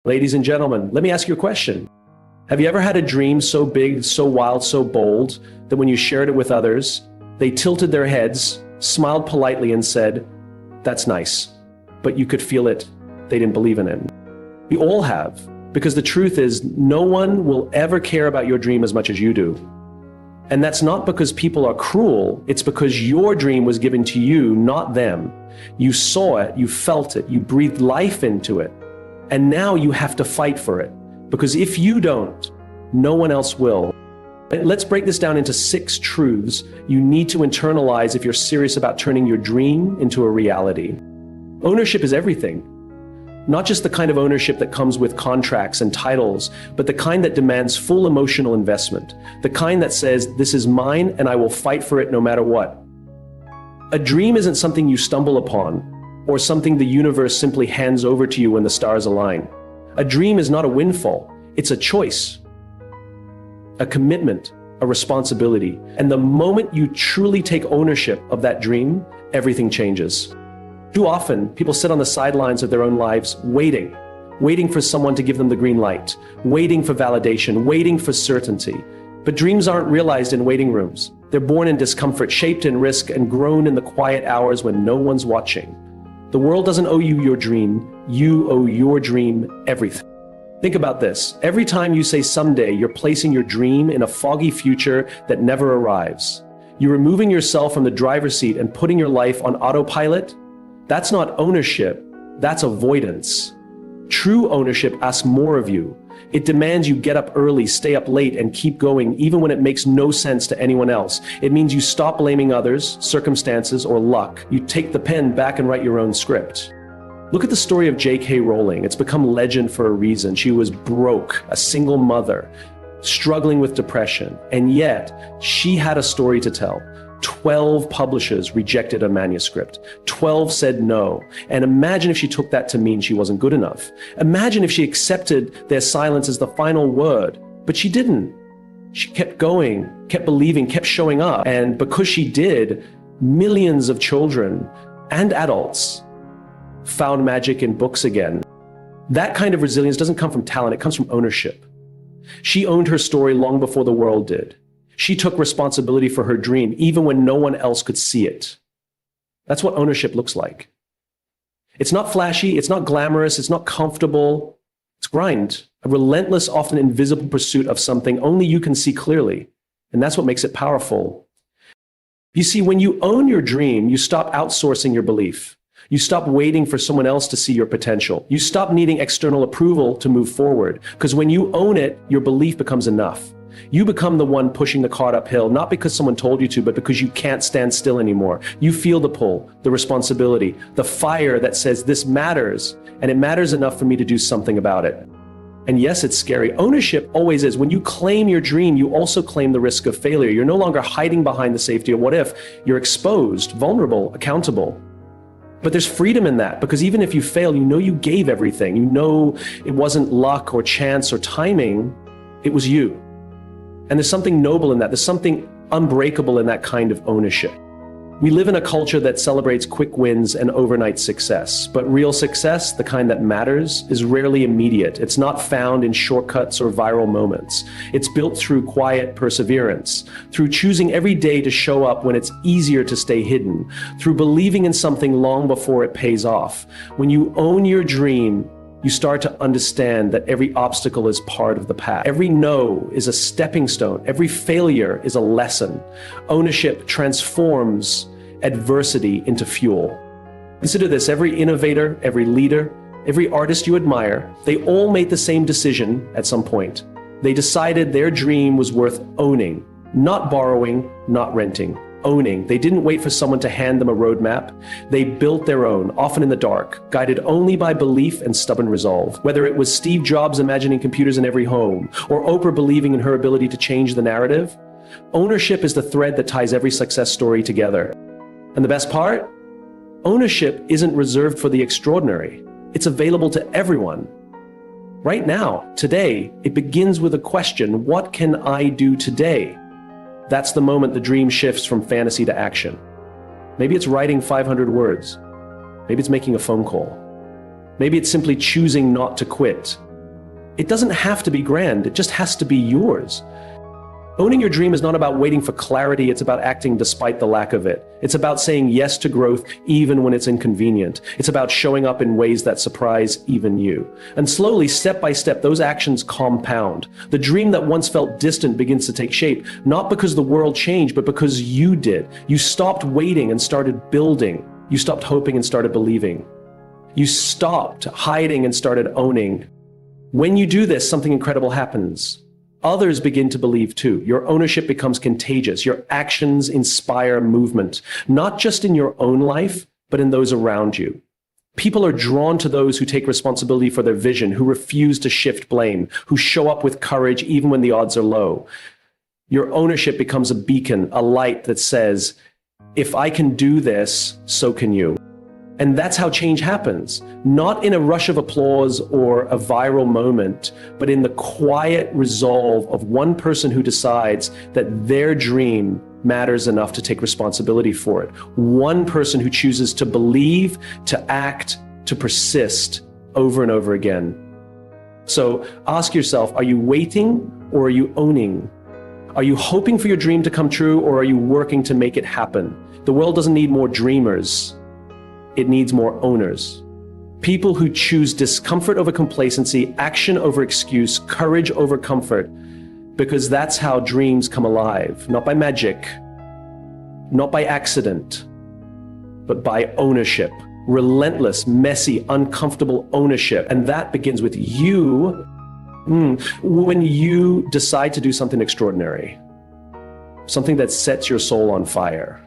Ladies and gentlemen, let me ask you a question. Have you ever had a dream so big, so wild, so bold that when you shared it with others, they tilted their heads, smiled politely and said, "That's nice," but you could feel it, they didn't believe in it? We all have, because the truth is no one will ever care about your dream as much as you do. And that's not because people are cruel, it's because your dream was given to you, not them. You saw it, you felt it, you breathed life into it. And now you have to fight for it, because if you don't, no one else will. Let's break this down into 6 truths you need to internalize if you're serious about turning your dream into a reality. Ownership is everything. Not just the kind of ownership that comes with contracts and titles, but the kind that demands full emotional investment. The kind that says, "This is mine and I will fight for it no matter what." A dream isn't something you stumble upon, or something the universe simply hands over to you when the stars align. A dream is not a windfall, it's a choice, a commitment, a responsibility. And the moment you truly take ownership of that dream, everything changes. Too often, people sit on the sidelines of their own lives waiting for someone to give them the green light, waiting for validation, waiting for certainty. But dreams aren't realized in waiting rooms. They're born in discomfort, shaped in risk, and grown in the quiet hours when no one's watching. The world doesn't owe you your dream, you owe your dream everything. Think about this. Every time you say someday, you're placing your dream in a foggy future that never arrives. You're removing yourself from the driver's seat and putting your life on autopilot. That's not ownership, that's avoidance. True ownership asks more of you. It demands you get up early, stay up late, and keep going even when it makes no sense to anyone else. It means you stop blaming others, circumstances, or luck. You take the pen back and write your own script. Look at the story of J.K. Rowling. It's become legend for a reason. She was broke, a single mother, struggling with depression, and yet she had a story to tell. 12 publishers rejected a manuscript. 12 said no. And imagine if she took that to mean she wasn't good enough. Imagine if she accepted their silence as the final word. But she didn't. She kept going, kept believing, kept showing up. And because she did, millions of children and adults found magic in books again. That kind of resilience doesn't come from talent, it comes from ownership. She owned her story long before the world did. She took responsibility for her dream, even when no one else could see it. That's what ownership looks like. It's not flashy, it's not glamorous, it's not comfortable. It's grind, a relentless, often invisible pursuit of something only you can see clearly. And that's what makes it powerful. You see, when you own your dream, you stop outsourcing your belief. You stop waiting for someone else to see your potential. You stop needing external approval to move forward. Because when you own it, your belief becomes enough. You become the one pushing the cart uphill, not because someone told you to, but because you can't stand still anymore. You feel the pull, the responsibility, the fire that says this matters, and it matters enough for me to do something about it. And yes, it's scary. Ownership always is. When you claim your dream, you also claim the risk of failure. You're no longer hiding behind the safety of what if. You're exposed, vulnerable, accountable. But there's freedom in that, because even if you fail, you know you gave everything. You know it wasn't luck or chance or timing, it was you. And there's something noble in that. There's something unbreakable in that kind of ownership. We live in a culture that celebrates quick wins and overnight success. But real success, the kind that matters, is rarely immediate. It's not found in shortcuts or viral moments. It's built through quiet perseverance, through choosing every day to show up when it's easier to stay hidden, through believing in something long before it pays off. When you own your dream, you start to understand that every obstacle is part of the path. Every no is a stepping stone. Every failure is a lesson. Ownership transforms adversity into fuel. Consider this, every innovator, every leader, every artist you admire, they all made the same decision at some point. They decided their dream was worth owning, not borrowing, not renting. Owning. They didn't wait for someone to hand them a roadmap. They built their own, often in the dark, guided only by belief and stubborn resolve. Whether it was Steve Jobs imagining computers in every home, or Oprah believing in her ability to change the narrative, ownership is the thread that ties every success story together. And the best part? Ownership isn't reserved for the extraordinary. It's available to everyone. Right now, today, it begins with a question: what can I do today? That's the moment the dream shifts from fantasy to action. Maybe it's writing 500 words. Maybe it's making a phone call. Maybe it's simply choosing not to quit. It doesn't have to be grand, it just has to be yours. Owning your dream is not about waiting for clarity, it's about acting despite the lack of it. It's about saying yes to growth even when it's inconvenient. It's about showing up in ways that surprise even you. And slowly, step by step, those actions compound. The dream that once felt distant begins to take shape, not because the world changed, but because you did. You stopped waiting and started building. You stopped hoping and started believing. You stopped hiding and started owning. When you do this, something incredible happens. Others begin to believe too. Your ownership becomes contagious. Your actions inspire movement, not just in your own life, but in those around you. People are drawn to those who take responsibility for their vision, who refuse to shift blame, who show up with courage even when the odds are low. Your ownership becomes a beacon, a light that says, if I can do this, so can you. And that's how change happens, not in a rush of applause or a viral moment, but in the quiet resolve of one person who decides that their dream matters enough to take responsibility for it. One person who chooses to believe, to act, to persist over and over again. So ask yourself, are you waiting or are you owning? Are you hoping for your dream to come true or are you working to make it happen? The world doesn't need more dreamers. It needs more owners. People who choose discomfort over complacency, action over excuse, courage over comfort, because that's how dreams come alive, not by magic, not by accident, but by ownership. Relentless, messy, uncomfortable ownership. And that begins with you when you decide to do something extraordinary, something that sets your soul on fire.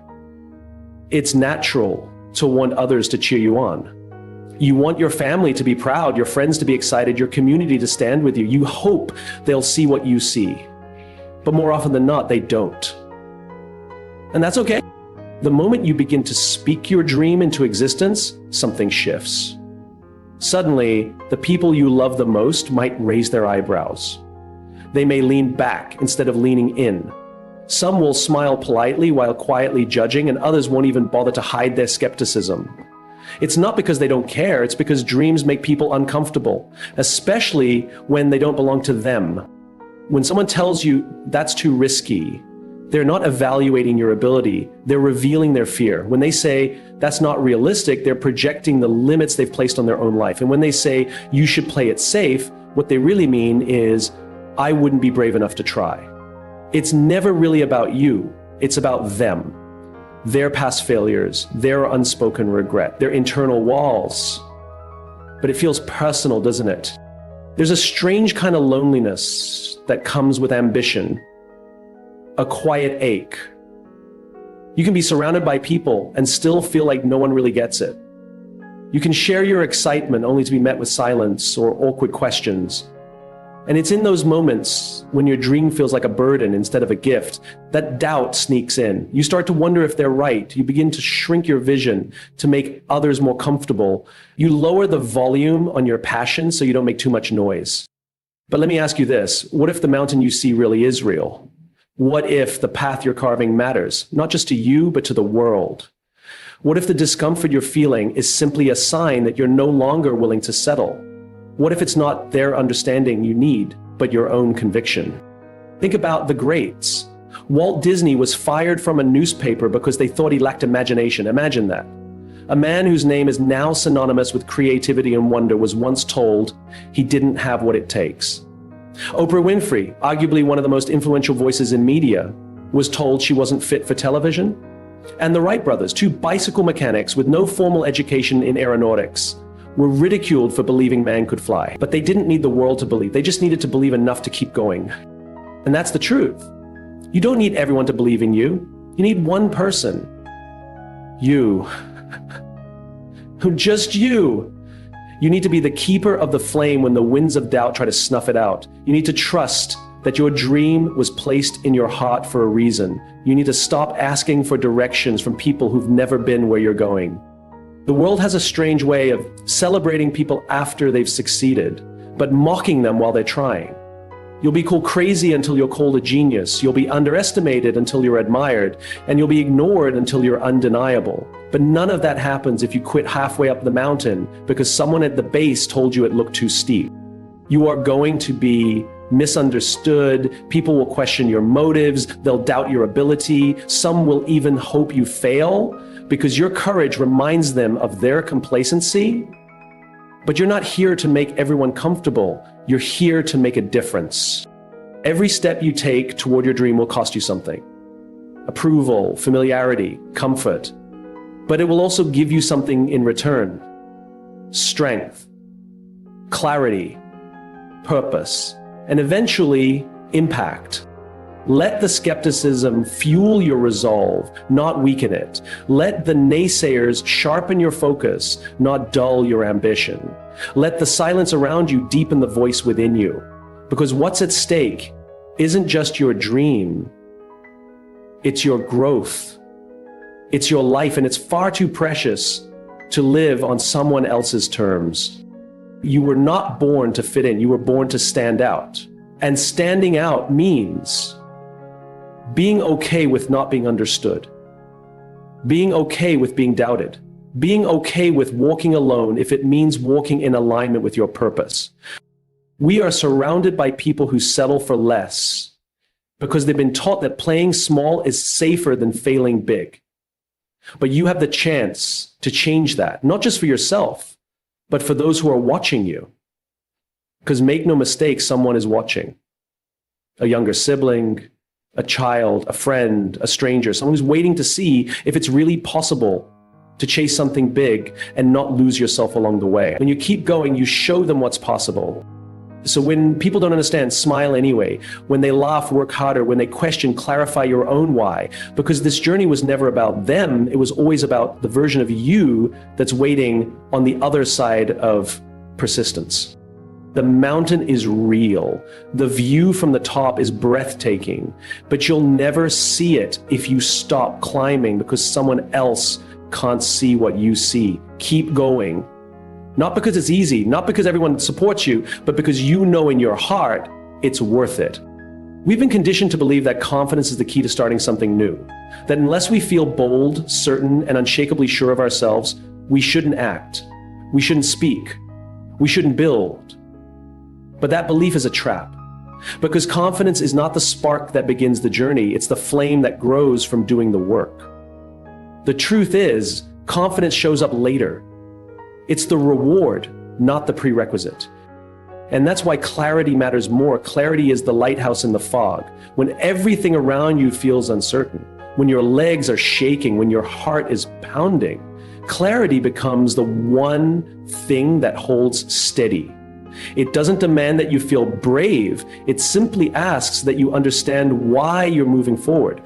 It's natural to want others to cheer you on. You want your family to be proud, your friends to be excited, your community to stand with you. You hope they'll see what you see. But more often than not, they don't. And that's okay. The moment you begin to speak your dream into existence, something shifts. Suddenly, the people you love the most might raise their eyebrows. They may lean back instead of leaning in. Some will smile politely while quietly judging, and others won't even bother to hide their skepticism. It's not because they don't care, it's because dreams make people uncomfortable, especially when they don't belong to them. When someone tells you that's too risky, they're not evaluating your ability, they're revealing their fear. When they say that's not realistic, they're projecting the limits they've placed on their own life. And when they say you should play it safe, what they really mean is, I wouldn't be brave enough to try. It's never really about you, it's about them. Their past failures, their unspoken regret, their internal walls. But it feels personal, doesn't it? There's a strange kind of loneliness that comes with ambition, a quiet ache. You can be surrounded by people and still feel like no one really gets it. You can share your excitement only to be met with silence or awkward questions. And it's in those moments when your dream feels like a burden instead of a gift, that doubt sneaks in. You start to wonder if they're right. You begin to shrink your vision to make others more comfortable. You lower the volume on your passion so you don't make too much noise. But let me ask you this. What if the mountain you see really is real? What if the path you're carving matters, not just to you, but to the world? What if the discomfort you're feeling is simply a sign that you're no longer willing to settle? What if it's not their understanding you need, but your own conviction? Think about the greats. Walt Disney was fired from a newspaper because they thought he lacked imagination. Imagine that. A man whose name is now synonymous with creativity and wonder was once told he didn't have what it takes. Oprah Winfrey, arguably one of the most influential voices in media, was told she wasn't fit for television. And the Wright brothers, two bicycle mechanics with no formal education in aeronautics, were ridiculed for believing man could fly. But they didn't need the world to believe. They just needed to believe enough to keep going. And that's the truth. You don't need everyone to believe in you. You need one person. You. Just you. You need to be the keeper of the flame when the winds of doubt try to snuff it out. You need to trust that your dream was placed in your heart for a reason. You need to stop asking for directions from people who've never been where you're going. The world has a strange way of celebrating people after they've succeeded, but mocking them while they're trying. You'll be called crazy until you're called a genius. You'll be underestimated until you're admired, and you'll be ignored until you're undeniable. But none of that happens if you quit halfway up the mountain because someone at the base told you it looked too steep. You are going to be misunderstood. People will question your motives. They'll doubt your ability. Some will even hope you fail because your courage reminds them of their complacency. But you're not here to make everyone comfortable. You're here to make a difference. Every step you take toward your dream will cost you something. Approval, familiarity, comfort. But it will also give you something in return. Strength, clarity, purpose, and eventually impact. Let the skepticism fuel your resolve, not weaken it. Let the naysayers sharpen your focus, not dull your ambition. Let the silence around you deepen the voice within you. Because what's at stake isn't just your dream, it's your growth. It's your life, and it's far too precious to live on someone else's terms. You were not born to fit in, you were born to stand out. And standing out means being okay with not being understood, being okay with being doubted, being okay with walking alone if it means walking in alignment with your purpose. We are surrounded by people who settle for less because they've been taught that playing small is safer than failing big. But you have the chance to change that, not just for yourself, but for those who are watching you. Because make no mistake, someone is watching. A younger sibling, a child, a friend, a stranger, someone who's waiting to see if it's really possible to chase something big and not lose yourself along the way. When you keep going, you show them what's possible. So when people don't understand, smile anyway. When they laugh, work harder. When they question, clarify your own why. Because this journey was never about them. It was always about the version of you that's waiting on the other side of persistence. The mountain is real. The view from the top is breathtaking, but you'll never see it if you stop climbing because someone else can't see what you see. Keep going. Not because it's easy, not because everyone supports you, but because you know in your heart it's worth it. We've been conditioned to believe that confidence is the key to starting something new. That unless we feel bold, certain, and unshakably sure of ourselves, we shouldn't act. We shouldn't speak. We shouldn't build. But that belief is a trap. Because confidence is not the spark that begins the journey, it's the flame that grows from doing the work. The truth is, confidence shows up later. It's the reward, not the prerequisite. And that's why clarity matters more. Clarity is the lighthouse in the fog. When everything around you feels uncertain, when your legs are shaking, when your heart is pounding, clarity becomes the one thing that holds steady. It doesn't demand that you feel brave. It simply asks that you understand why you're moving forward.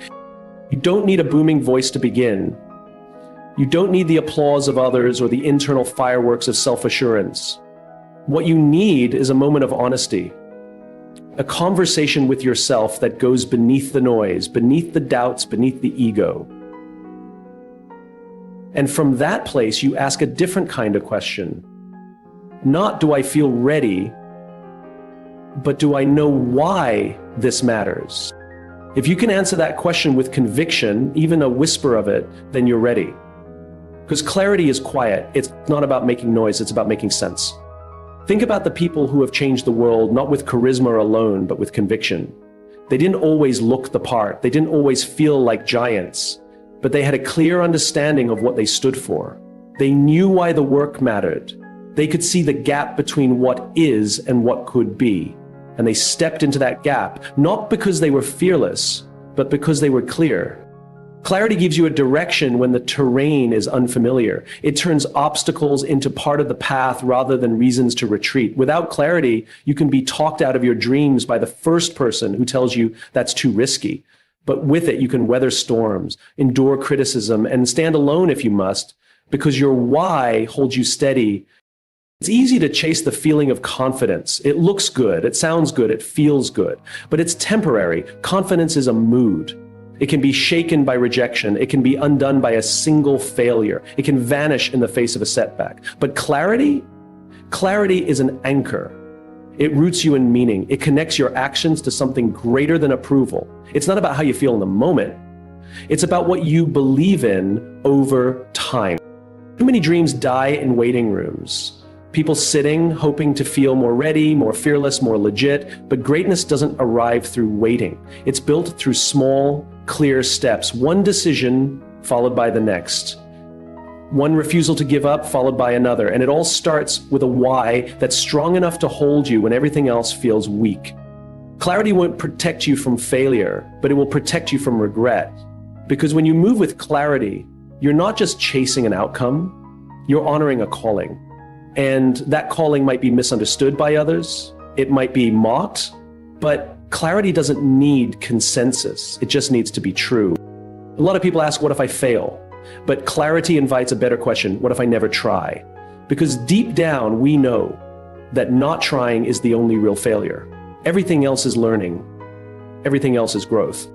You don't need a booming voice to begin. You don't need the applause of others or the internal fireworks of self-assurance. What you need is a moment of honesty, a conversation with yourself that goes beneath the noise, beneath the doubts, beneath the ego. And from that place, you ask a different kind of question. Not do I feel ready, but do I know why this matters? If you can answer that question with conviction, even a whisper of it, then you're ready. Because clarity is quiet. It's not about making noise, it's about making sense. Think about the people who have changed the world, not with charisma alone, but with conviction. They didn't always look the part. They didn't always feel like giants, but they had a clear understanding of what they stood for. They knew why the work mattered. They could see the gap between what is and what could be. And they stepped into that gap, not because they were fearless, but because they were clear. Clarity gives you a direction when the terrain is unfamiliar. It turns obstacles into part of the path rather than reasons to retreat. Without clarity, you can be talked out of your dreams by the first person who tells you that's too risky. But with it, you can weather storms, endure criticism, and stand alone if you must, because your why holds you steady. It's easy to chase the feeling of confidence. It looks good, it sounds good, it feels good, but it's temporary. Confidence is a mood. It can be shaken by rejection. It can be undone by a single failure. It can vanish in the face of a setback. But clarity is an anchor. It roots you in meaning. It connects your actions to something greater than approval. It's not about how you feel in the moment. It's about what you believe in over time. Too many dreams die in waiting rooms. People sitting, hoping to feel more ready, more fearless, more legit. But greatness doesn't arrive through waiting. It's built through small, clear steps. One decision followed by the next. One refusal to give up followed by another. And it all starts with a why that's strong enough to hold you when everything else feels weak. Clarity won't protect you from failure, but it will protect you from regret. Because when you move with clarity, you're not just chasing an outcome, you're honoring a calling. And that calling might be misunderstood by others. It might be mocked, but clarity doesn't need consensus. It just needs to be true. A lot of people ask, what if I fail? But clarity invites a better question. What if I never try? Because deep down, we know that not trying is the only real failure. Everything else is learning. Everything else is growth.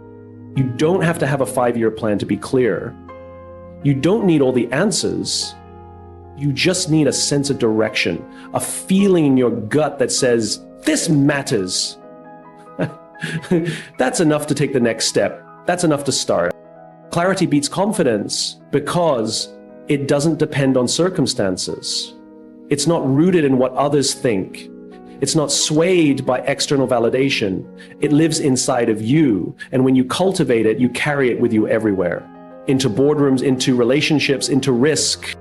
You don't have to have a 5-year plan to be clear. You don't need all the answers. You just need a sense of direction, a feeling in your gut that says, this matters. That's enough to take the next step. That's enough to start. Clarity beats confidence because it doesn't depend on circumstances. It's not rooted in what others think. It's not swayed by external validation. It lives inside of you. And when you cultivate it, you carry it with you everywhere. Into boardrooms, into relationships, into risk.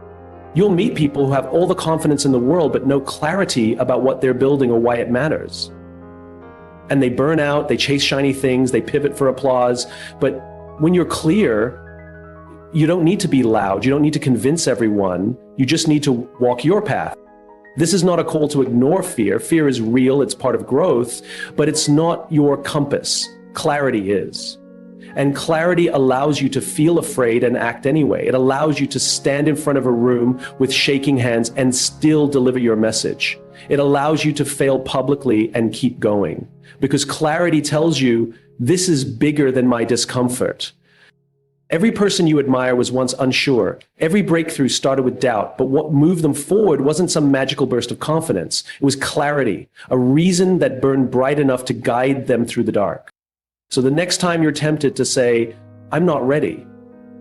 You'll meet people who have all the confidence in the world, but no clarity about what they're building or why it matters. And they burn out, they chase shiny things, they pivot for applause. But when you're clear, you don't need to be loud. You don't need to convince everyone. You just need to walk your path. This is not a call to ignore fear. Fear is real, it's part of growth, but it's not your compass. Clarity is. And clarity allows you to feel afraid and act anyway. It allows you to stand in front of a room with shaking hands and still deliver your message. It allows you to fail publicly and keep going. Because clarity tells you, this is bigger than my discomfort. Every person you admire was once unsure. Every breakthrough started with doubt, but what moved them forward wasn't some magical burst of confidence. It was clarity, a reason that burned bright enough to guide them through the dark. So the next time you're tempted to say, I'm not ready,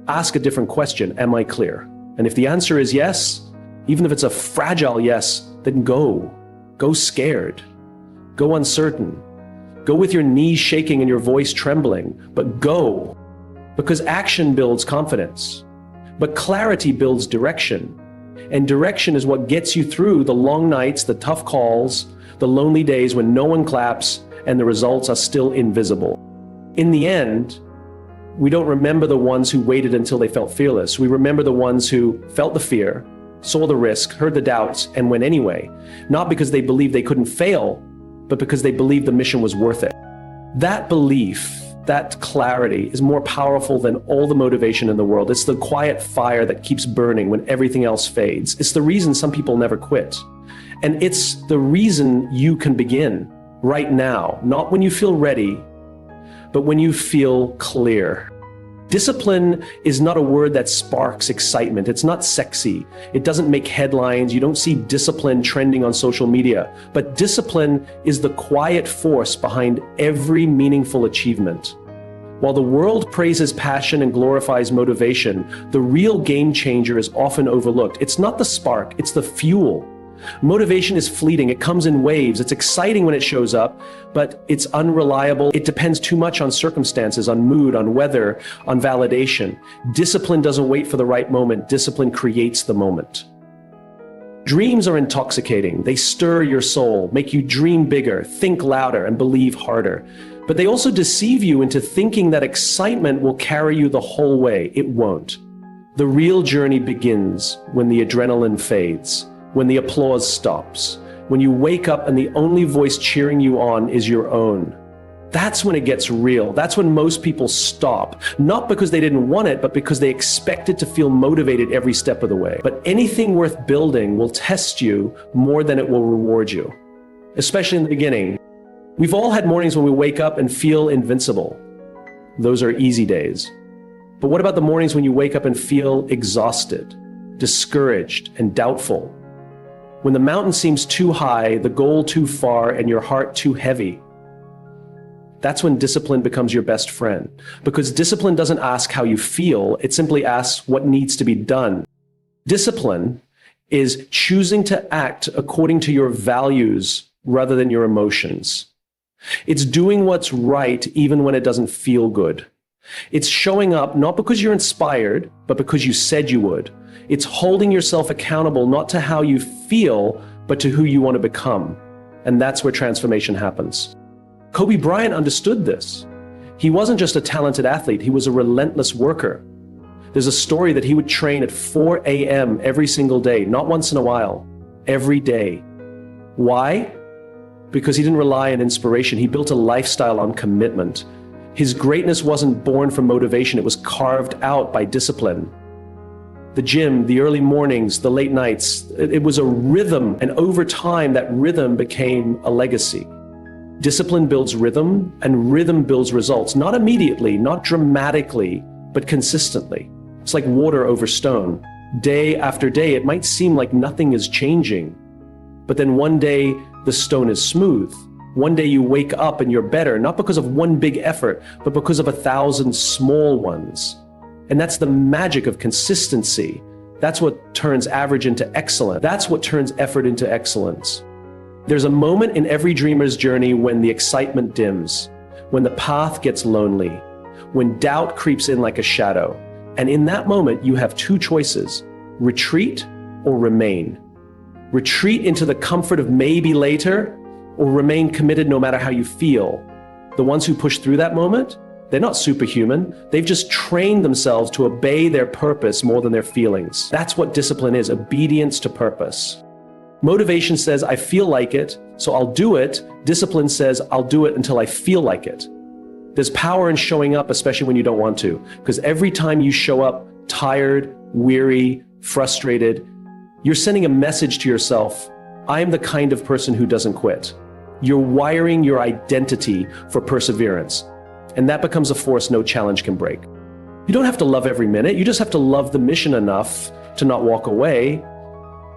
ask a different question, am I clear? And if the answer is yes, even if it's a fragile yes, then go. Go scared. Go uncertain. Go with your knees shaking and your voice trembling, but go. Because action builds confidence. But clarity builds direction. And direction is what gets you through the long nights, the tough calls, the lonely days when no one claps and the results are still invisible. In the end, we don't remember the ones who waited until they felt fearless. We remember the ones who felt the fear, saw the risk, heard the doubts, and went anyway. Not because they believed they couldn't fail, but because they believed the mission was worth it. That belief, that clarity is more powerful than all the motivation in the world. It's the quiet fire that keeps burning when everything else fades. It's the reason some people never quit. And it's the reason you can begin right now, not when you feel ready, but when you feel clear. Discipline is not a word that sparks excitement. It's not sexy. It doesn't make headlines. You don't see discipline trending on social media. But discipline is the quiet force behind every meaningful achievement. While the world praises passion and glorifies motivation, the real game changer is often overlooked. It's not the spark, it's the fuel. Motivation is fleeting. It comes in waves. It's exciting when it shows up, but it's unreliable. It depends too much on circumstances, on mood, on weather, on validation. Discipline doesn't wait for the right moment. Discipline creates the moment. Dreams are intoxicating. They stir your soul, make you dream bigger, think louder, and believe harder. But they also deceive you into thinking that excitement will carry you the whole way. It won't. The real journey begins when the adrenaline fades. When the applause stops, when you wake up and the only voice cheering you on is your own. That's when it gets real. That's when most people stop, not because they didn't want it, but because they expected to feel motivated every step of the way. But anything worth building will test you more than it will reward you, especially in the beginning. We've all had mornings when we wake up and feel invincible. Those are easy days. But what about the mornings when you wake up and feel exhausted, discouraged, and doubtful? When the mountain seems too high, the goal too far, and your heart too heavy, that's when discipline becomes your best friend. Because discipline doesn't ask how you feel, it simply asks what needs to be done. Discipline is choosing to act according to your values rather than your emotions. It's doing what's right even when it doesn't feel good. It's showing up not because you're inspired, but because you said you would. It's holding yourself accountable not to how you feel, but to who you want to become. And that's where transformation happens. Kobe Bryant understood this. He wasn't just a talented athlete, he was a relentless worker. There's a story that he would train at 4 a.m. every single day, not once in a while, every day. Why? Because he didn't rely on inspiration. He built a lifestyle on commitment. His greatness wasn't born from motivation, it was carved out by discipline. The gym, the early mornings, the late nights, it was a rhythm, and over time that rhythm became a legacy. Discipline builds rhythm, and rhythm builds results. Not immediately, not dramatically, but consistently. It's like water over stone. Day after day, it might seem like nothing is changing, but then one day the stone is smooth. One day you wake up and you're better, not because of one big effort, but because of 1,000 small ones. And that's the magic of consistency. That's what turns average into excellent. That's what turns effort into excellence. There's a moment in every dreamer's journey when the excitement dims, when the path gets lonely, when doubt creeps in like a shadow. And in that moment, you have two choices: retreat or remain. Retreat into the comfort of maybe later, or remain committed no matter how you feel. The ones who push through that moment, they're not superhuman. They've just trained themselves to obey their purpose more than their feelings. That's what discipline is, obedience to purpose. Motivation says, I feel like it, so I'll do it. Discipline says, I'll do it until I feel like it. There's power in showing up, especially when you don't want to, because every time you show up tired, weary, frustrated, you're sending a message to yourself, I am the kind of person who doesn't quit. You're wiring your identity for perseverance, and that becomes a force no challenge can break. You don't have to love every minute, you just have to love the mission enough to not walk away.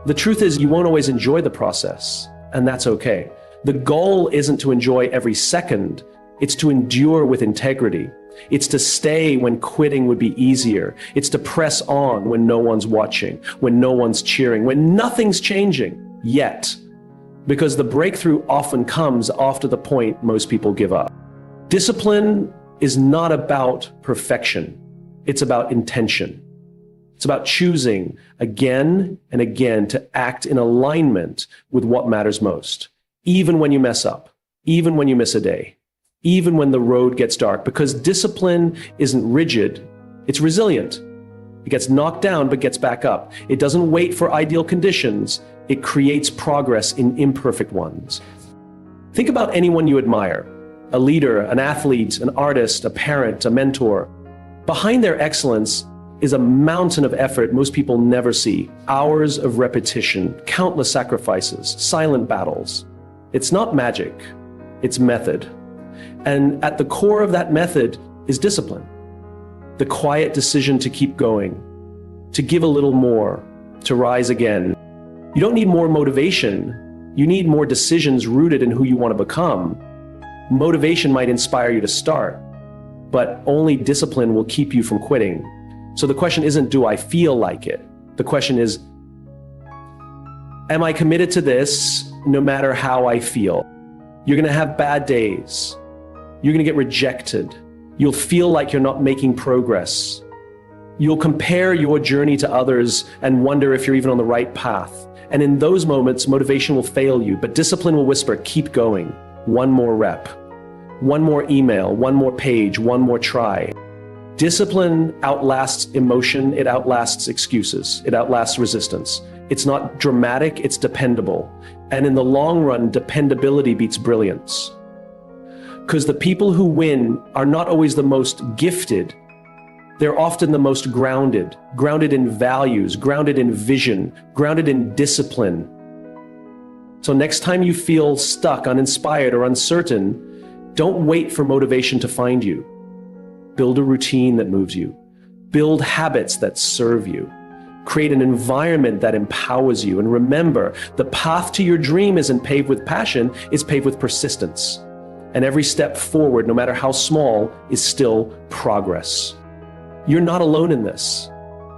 The truth is, you won't always enjoy the process, and that's okay. The goal isn't to enjoy every second, it's to endure with integrity. It's to stay when quitting would be easier. It's to press on when no one's watching, when no one's cheering, when nothing's changing yet. Because the breakthrough often comes after the point most people give up. Discipline is not about perfection. It's about intention. It's about choosing again and again to act in alignment with what matters most, even when you mess up, even when you miss a day, even when the road gets dark, because discipline isn't rigid, it's resilient. It gets knocked down, but gets back up. It doesn't wait for ideal conditions. It creates progress in imperfect ones. Think about anyone you admire, a leader, an athlete, an artist, a parent, a mentor. Behind their excellence is a mountain of effort most people never see. Hours of repetition, countless sacrifices, silent battles. It's not magic, it's method. And at the core of that method is discipline. The quiet decision to keep going, to give a little more, to rise again. You don't need more motivation. You need more decisions rooted in who you want to become. Motivation might inspire you to start, but only discipline will keep you from quitting. So the question isn't, do I feel like it? The question is, am I committed to this no matter how I feel? You're going to have bad days. You're going to get rejected. You'll feel like you're not making progress. You'll compare your journey to others and wonder if you're even on the right path. And in those moments, motivation will fail you, but discipline will whisper, keep going. One more rep, one more email, one more page, one more try. Discipline outlasts emotion, it outlasts excuses, it outlasts resistance. It's not dramatic, it's dependable. And in the long run, dependability beats brilliance. Because the people who win are not always the most gifted. They're often the most grounded, grounded in values, grounded in vision, grounded in discipline. So next time you feel stuck, uninspired, or uncertain, don't wait for motivation to find you. Build a routine that moves you. Build habits that serve you. Create an environment that empowers you. And remember, the path to your dream isn't paved with passion, it's paved with persistence. And every step forward, no matter how small, is still progress. You're not alone in this.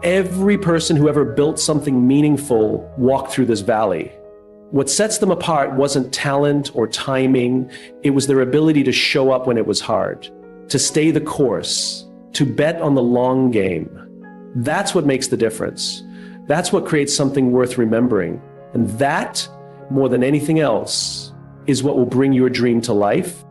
Every person who ever built something meaningful walked through this valley. What sets them apart wasn't talent or timing. It was their ability to show up when it was hard, to stay the course, to bet on the long game. That's what makes the difference. That's what creates something worth remembering. And that, more than anything else, is what will bring your dream to life.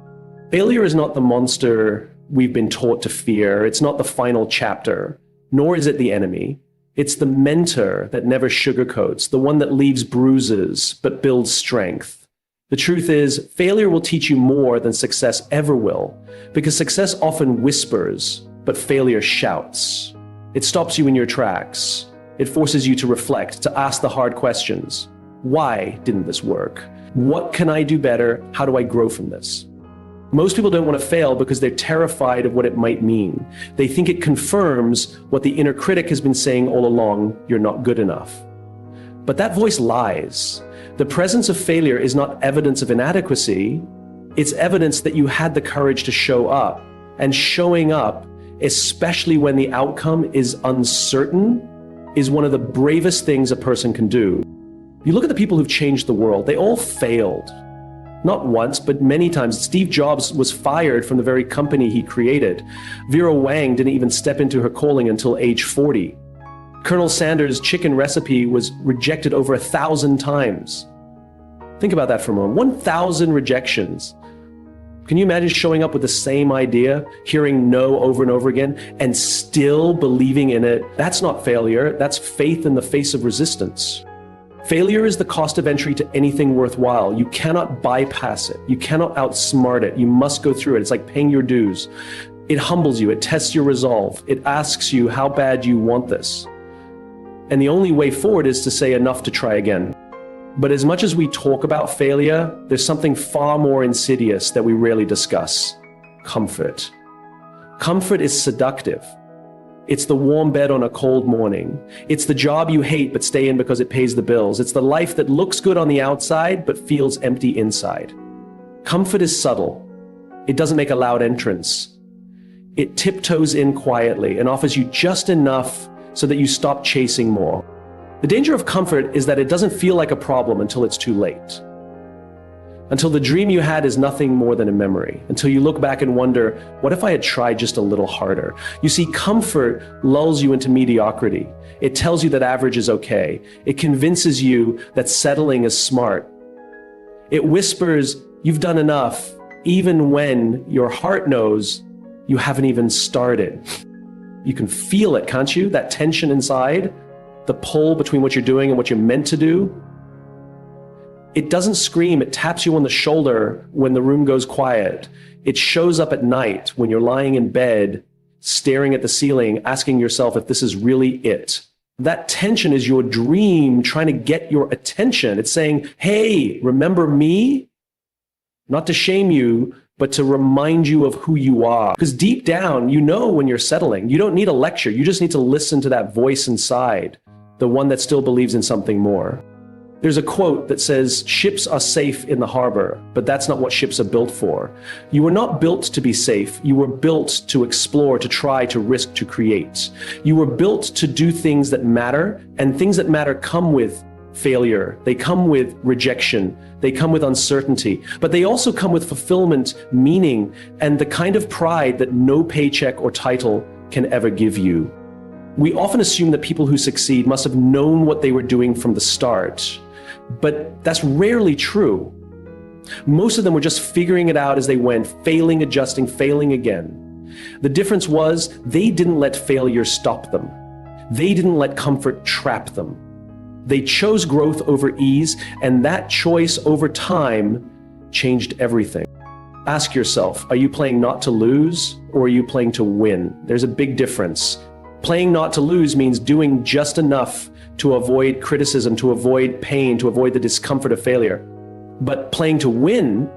Failure is not the monster we've been taught to fear. It's not the final chapter, nor is it the enemy. It's the mentor that never sugarcoats, the one that leaves bruises but builds strength. The truth is, failure will teach you more than success ever will, because success often whispers, but failure shouts. It stops you in your tracks. It forces you to reflect, to ask the hard questions. Why didn't this work? What can I do better? How do I grow from this? Most people don't want to fail because they're terrified of what it might mean. They think it confirms what the inner critic has been saying all along: you're not good enough. But that voice lies. The presence of failure is not evidence of inadequacy. It's evidence that you had the courage to show up. And showing up, especially when the outcome is uncertain, is one of the bravest things a person can do. You look at the people who've changed the world, they all failed. Not once, but many times. Steve Jobs was fired from the very company he created. Vera Wang didn't even step into her calling until age 40. Colonel Sanders' chicken recipe was rejected over 1,000 times. Think about that for a moment. 1,000 rejections. Can you imagine showing up with the same idea, hearing no over and over again, and still believing in it? That's not failure. That's faith in the face of resistance. Failure is the cost of entry to anything worthwhile. You cannot bypass it. You cannot outsmart it. You must go through it. It's like paying your dues. It humbles you. It tests your resolve. It asks you how bad you want this. And the only way forward is to say enough to try again. But as much as we talk about failure, there's something far more insidious that we rarely discuss: comfort. Comfort is seductive. It's the warm bed on a cold morning. It's the job you hate but stay in because it pays the bills. It's the life that looks good on the outside but feels empty inside. Comfort is subtle. It doesn't make a loud entrance. It tiptoes in quietly and offers you just enough so that you stop chasing more. The danger of comfort is that it doesn't feel like a problem until it's too late. Until the dream you had is nothing more than a memory. Until you look back and wonder, what if I had tried just a little harder? You see, comfort lulls you into mediocrity. It tells you that average is okay. It convinces you that settling is smart. It whispers, you've done enough, even when your heart knows you haven't even started. You can feel it, can't you? That tension inside, the pull between what you're doing and what you're meant to do. It doesn't scream, it taps you on the shoulder when the room goes quiet. It shows up at night when you're lying in bed, staring at the ceiling, asking yourself if this is really it. That tension is your dream trying to get your attention. It's saying, hey, remember me? Not to shame you, but to remind you of who you are. Because deep down, you know when you're settling. You don't need a lecture. You just need to listen to that voice inside, the one that still believes in something more. There's a quote that says, ships are safe in the harbor, but that's not what ships are built for. You were not built to be safe. You were built to explore, to try, to risk, to create. You were built to do things that matter, and things that matter come with failure. They come with rejection. They come with uncertainty, but they also come with fulfillment, meaning, and the kind of pride that no paycheck or title can ever give you. We often assume that people who succeed must have known what they were doing from the start. But that's rarely true. Most of them were just figuring it out as they went, failing, adjusting, failing again. The difference was they didn't let failure stop them. They didn't let comfort trap them. They chose growth over ease, and that choice over time changed everything. Ask yourself, are you playing not to lose, or are you playing to win? There's a big difference. Playing not to lose means doing just enough to avoid criticism, to avoid pain, to avoid the discomfort of failure. But playing to win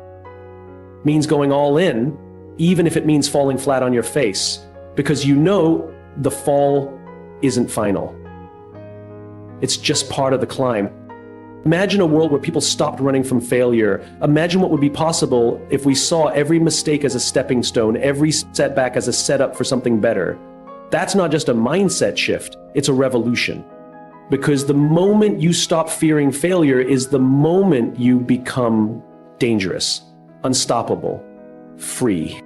means going all in, even if it means falling flat on your face, because you know the fall isn't final. It's just part of the climb. Imagine a world where people stopped running from failure. Imagine what would be possible if we saw every mistake as a stepping stone, every setback as a setup for something better. That's not just a mindset shift, it's a revolution. Because the moment you stop fearing failure is the moment you become dangerous, unstoppable, free.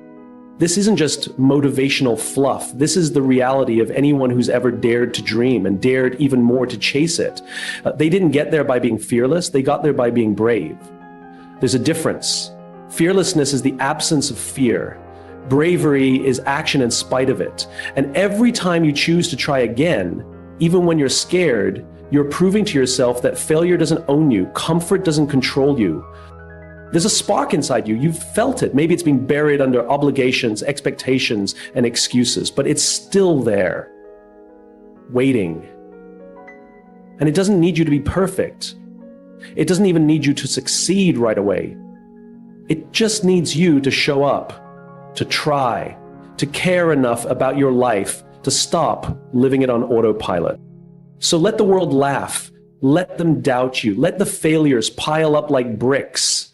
This isn't just motivational fluff. This is the reality of anyone who's ever dared to dream and dared even more to chase it. They didn't get there by being fearless, they got there by being brave. There's a difference. Fearlessness is the absence of fear. Bravery is action in spite of it. And every time you choose to try again, even when you're scared, you're proving to yourself that failure doesn't own you, comfort doesn't control you. There's a spark inside you. You've felt it. Maybe it's been buried under obligations, expectations, and excuses, but it's still there, waiting. And it doesn't need you to be perfect. It doesn't even need you to succeed right away. It just needs you to show up, to try, to care enough about your life to stop living it on autopilot. So let the world laugh. Let them doubt you. Let the failures pile up like bricks,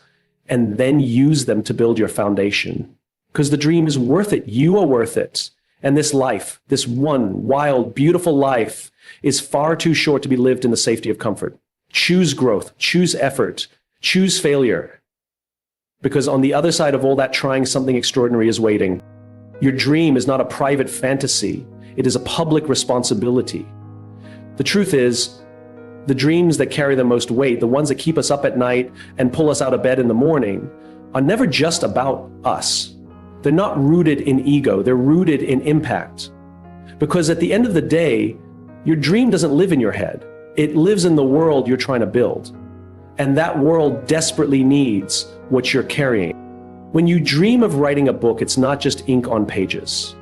and then use them to build your foundation. Because the dream is worth it. You are worth it. And this life, this one wild, beautiful life, is far too short to be lived in the safety of comfort. Choose growth, choose effort, choose failure. Because on the other side of all that trying, something extraordinary is waiting. Your dream is not a private fantasy. It is a public responsibility. The truth is, the dreams that carry the most weight, the ones that keep us up at night and pull us out of bed in the morning, are never just about us. They're not rooted in ego, they're rooted in impact. Because at the end of the day, your dream doesn't live in your head. It lives in the world you're trying to build. And that world desperately needs what you're carrying. When you dream of writing a book, it's not just ink on pages.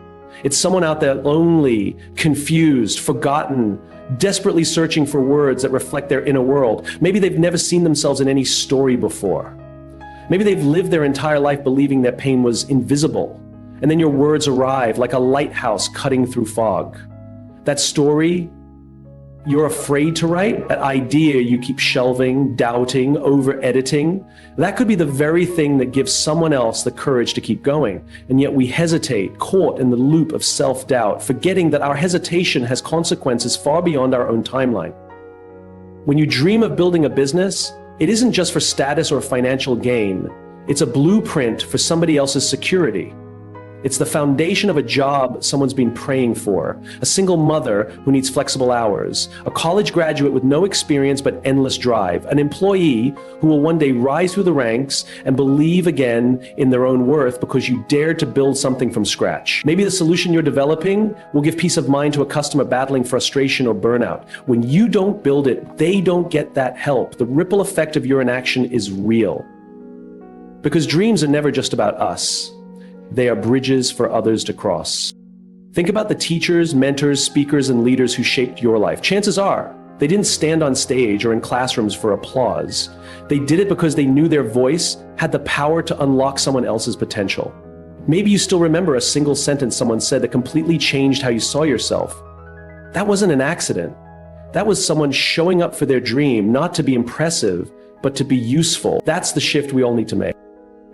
It's someone out there lonely, confused, forgotten, desperately searching for words that reflect their inner world. Maybe they've never seen themselves in any story before. Maybe they've lived their entire life believing their pain was invisible. And then your words arrive like a lighthouse cutting through fog. That story you're afraid to write, that idea you keep shelving, doubting, over-editing, that could be the very thing that gives someone else the courage to keep going. And yet we hesitate, caught in the loop of self-doubt, forgetting that our hesitation has consequences far beyond our own timeline. When you dream of building a business, it isn't just for status or financial gain. It's a blueprint for somebody else's security. It's the foundation of a job someone's been praying for, a single mother who needs flexible hours, a college graduate with no experience but endless drive, an employee who will one day rise through the ranks and believe again in their own worth because you dared to build something from scratch. Maybe the solution you're developing will give peace of mind to a customer battling frustration or burnout. When you don't build it, they don't get that help. The ripple effect of your inaction is real. Because dreams are never just about us. They are bridges for others to cross. Think about the teachers, mentors, speakers, and leaders who shaped your life. Chances are, they didn't stand on stage or in classrooms for applause. They did it because they knew their voice had the power to unlock someone else's potential. Maybe you still remember a single sentence someone said that completely changed how you saw yourself. That wasn't an accident. That was someone showing up for their dream, not to be impressive, but to be useful. That's the shift we all need to make.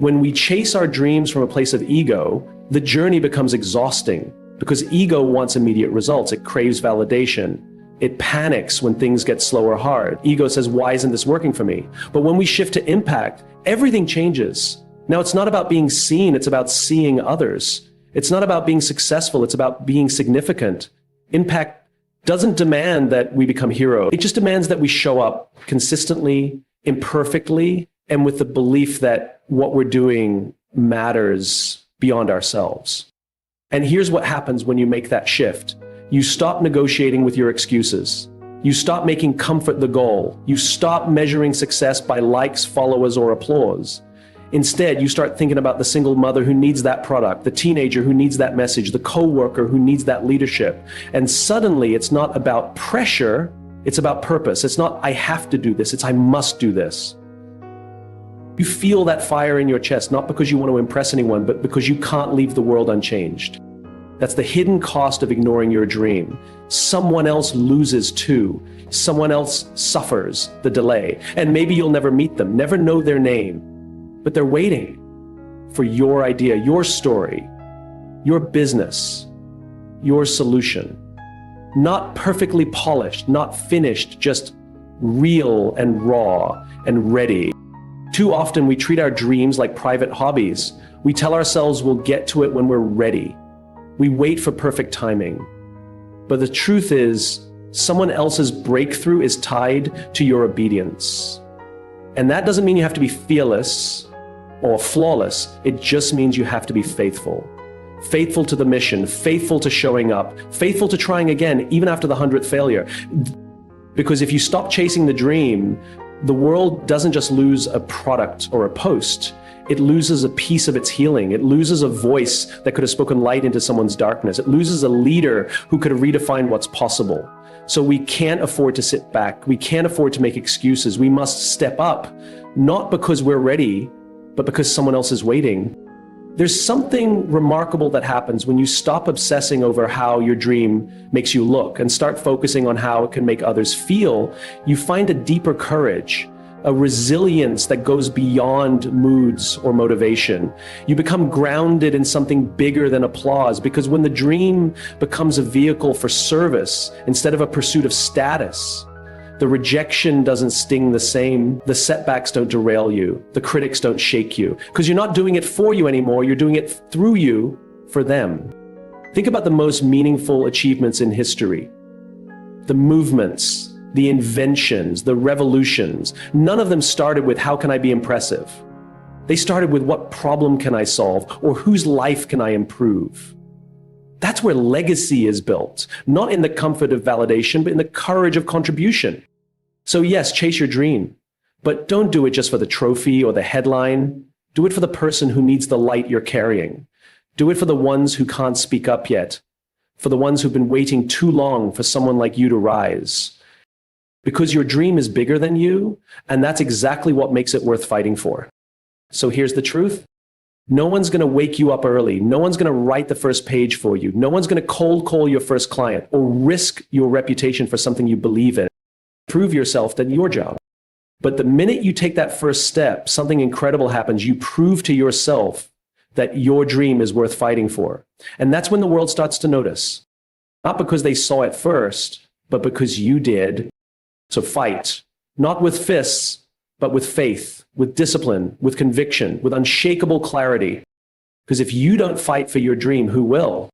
When we chase our dreams from a place of ego, the journey becomes exhausting because ego wants immediate results. It craves validation. It panics when things get slow or hard. Ego says, why isn't this working for me? But when we shift to impact, everything changes. Now, it's not about being seen, it's about seeing others. It's not about being successful, it's about being significant. Impact doesn't demand that we become heroes. It just demands that we show up consistently, imperfectly, and with the belief that what we're doing matters beyond ourselves. And here's what happens when you make that shift. You stop negotiating with your excuses. You stop making comfort the goal. You stop measuring success by likes, followers, or applause. Instead, you start thinking about the single mother who needs that product, the teenager who needs that message, the coworker who needs that leadership. And suddenly, it's not about pressure, it's about purpose. It's not, I have to do this, it's I must do this. You feel that fire in your chest, not because you want to impress anyone, but because you can't leave the world unchanged. That's the hidden cost of ignoring your dream. Someone else loses too. Someone else suffers the delay. And maybe you'll never meet them, never know their name, but they're waiting for your idea, your story, your business, your solution. Not perfectly polished, not finished, just real and raw and ready. Too often we treat our dreams like private hobbies. We tell ourselves we'll get to it when we're ready. We wait for perfect timing. But the truth is, someone else's breakthrough is tied to your obedience. And that doesn't mean you have to be fearless or flawless. It just means you have to be faithful. Faithful to the mission, faithful to showing up, faithful to trying again, even after the 100th failure. Because if you stop chasing the dream, the world doesn't just lose a product or a post. It loses a piece of its healing. It loses a voice that could have spoken light into someone's darkness. It loses a leader who could have redefined what's possible. So we can't afford to sit back. We can't afford to make excuses. We must step up, not because we're ready, but because someone else is waiting. There's something remarkable that happens when you stop obsessing over how your dream makes you look and start focusing on how it can make others feel. You find a deeper courage, a resilience that goes beyond moods or motivation. You become grounded in something bigger than applause, because when the dream becomes a vehicle for service instead of a pursuit of status, the rejection doesn't sting the same. The setbacks don't derail you. The critics don't shake you, because you're not doing it for you anymore. You're doing it through you for them. Think about the most meaningful achievements in history. The movements, the inventions, the revolutions. None of them started with how can I be impressive? They started with what problem can I solve, or whose life can I improve? That's where legacy is built, not in the comfort of validation, but in the courage of contribution. So yes, chase your dream, but don't do it just for the trophy or the headline. Do it for the person who needs the light you're carrying. Do it for the ones who can't speak up yet, for the ones who've been waiting too long for someone like you to rise. Because your dream is bigger than you, and that's exactly what makes it worth fighting for. So here's the truth. No one's going to wake you up early. No one's going to write the first page for you. No one's going to cold call your first client or risk your reputation for something you believe in. Prove yourself, then your job. But the minute you take that first step, something incredible happens. You prove to yourself that your dream is worth fighting for. And that's when the world starts to notice. Not because they saw it first, but because you did. So fight, not with fists, but with faith, with discipline, with conviction, with unshakable clarity. Because if you don't fight for your dream, who will?